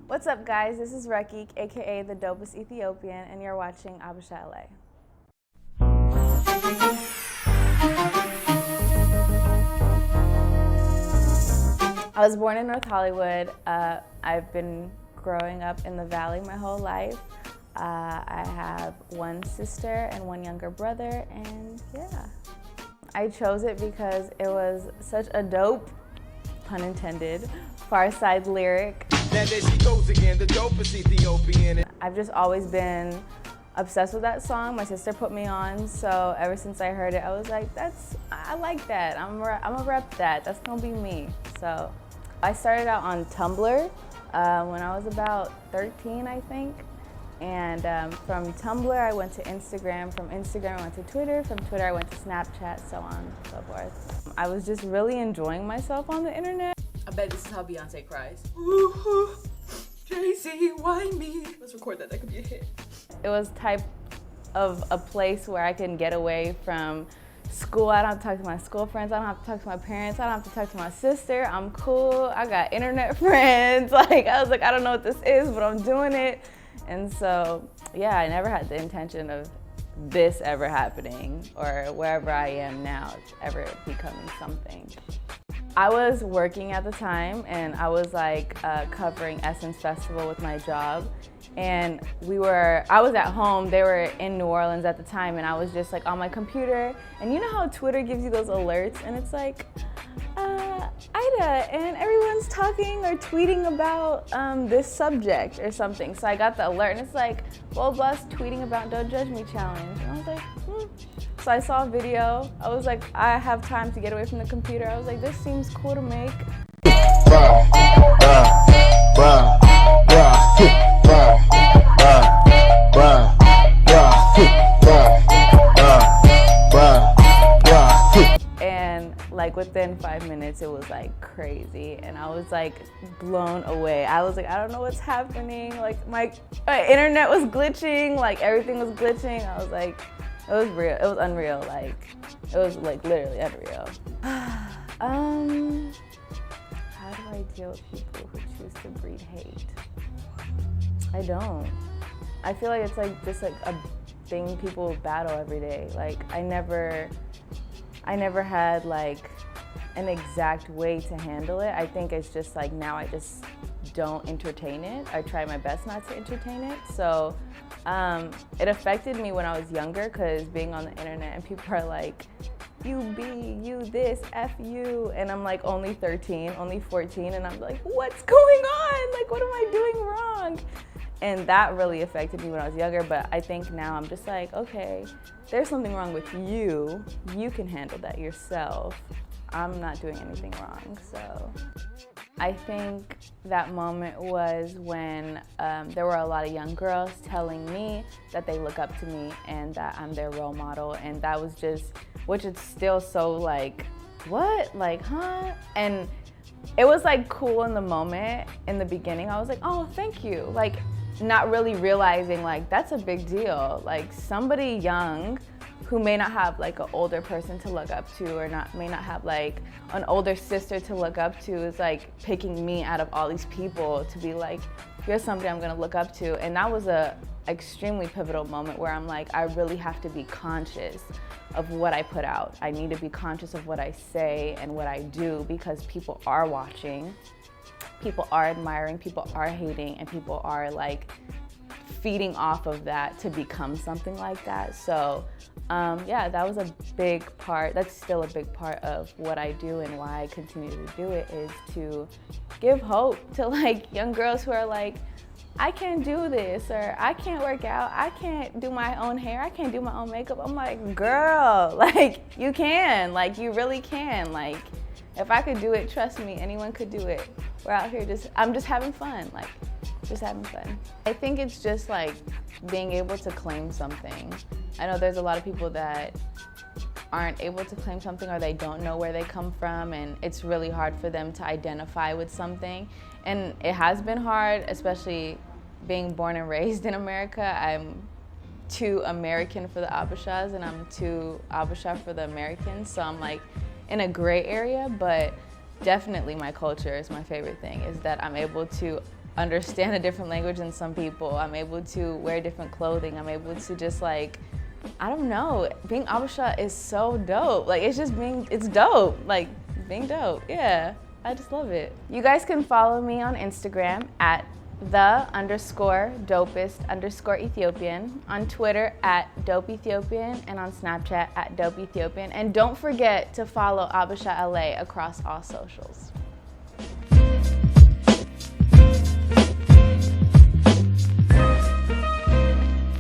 What's up, guys? This is Rekik, aka the Dopest Ethiopian, and you're watching HabeshaLA. I was born in North Hollywood. I've been growing up in the Valley my whole life. I have one sister and one younger brother, and yeah. I chose it because it was such a dope, pun intended, Far Side lyric. Now there she goes again, the dopest Ethiopian. I've just always been obsessed with that song. My sister put me on, so ever since I heard it, I was like, I like that. I'm a rep that. That's gonna be me. So I started out on Tumblr when I was about 13, I think. And from Tumblr, I went to Instagram. From Instagram, I went to Twitter. From Twitter, I went to Snapchat, so on and so forth. I was just really enjoying myself on the internet. I bet this is how Beyonce cries. Ooh, Jay-Z, why me? Let's record that, that could be a hit. It was type of a place where I can get away from school. I don't have to talk to my school friends. I don't have to talk to my parents. I don't have to talk to my sister. I'm cool. I got internet friends. Like, I was like, I don't know what this is, but I'm doing it. And so, yeah, I never had the intention of this ever happening or wherever I am now, ever becoming something. I was working at the time, and I was like covering Essence Festival with my job. And I was at home, they were in New Orleans at the time, and I was just like on my computer. And you know how Twitter gives you those alerts, and it's like, Ida, and everyone's talking or tweeting about this subject or something. So I got the alert, and it's like, well, bus tweeting about Don't Judge Me challenge. And I was like, So I saw a video. I was like, I have time to get away from the computer. I was like, this seems cool to make. And like within 5 minutes, it was like crazy. And I was like blown away. I was like, I don't know what's happening. Like my internet was glitching, like everything was glitching. I was like, it was real, it was unreal. Like, it was like literally unreal. How do I deal with people who choose to breed hate? I don't. I feel like it's like just like a thing people battle every day. Like I never had like an exact way to handle it. I think it's just like now I just don't entertain it. I try my best not to entertain it. So it affected me when I was younger, because being on the internet and people are like, you be, you this, F you. And I'm like only 13, only 14. And I'm like, what's going on? Like, what am I doing wrong? And that really affected me when I was younger. But I think now I'm just like, okay, there's something wrong with you. You can handle that yourself. I'm not doing anything wrong, so. I think that moment was when there were a lot of young girls telling me that they look up to me and that I'm their role model, and that was just, which is still so like, what, like, huh? And it was like cool in the moment, in the beginning. I was like, oh, thank you. Like, not really realizing like that's a big deal. Like somebody young who may not have like an older person to look up to, or may not have like an older sister to look up to, is like picking me out of all these people to be like, you're somebody I'm gonna look up to. And that was a extremely pivotal moment where I'm like, I really have to be conscious of what I put out. I need to be conscious of what I say and what I do, because people are watching, people are admiring, people are hating, and people are like feeding off of that to become something like that. So yeah, that was a big part. That's still a big part of what I do, and why I continue to do it, is to give hope to like young girls who are like, I can't do this, or I can't work out, I can't do my own hair, I can't do my own makeup. I'm like, girl, like you can, like you really can. Like if I could do it, trust me, anyone could do it. We're out here I'm just having fun, like just having fun. I think it's just like being able to claim something. I know there's a lot of people that aren't able to claim something, or they don't know where they come from, and it's really hard for them to identify with something. And it has been hard, especially being born and raised in America. I'm too American for the Habeshas, and I'm too Habesha for the Americans, so I'm like in a gray area. But definitely my culture is my favorite thing, is that I'm able to understand a different language than some people. I'm able to wear different clothing. I'm able to just like, I don't know, being HabeshaLA is so dope. Like it's dope, like being dope, yeah. I just love it. You guys can follow me on Instagram at _Dopest_Ethiopian, on Twitter at Dope Ethiopian, and on Snapchat at Dope Ethiopian. And don't forget to follow HabeshaLA across all socials.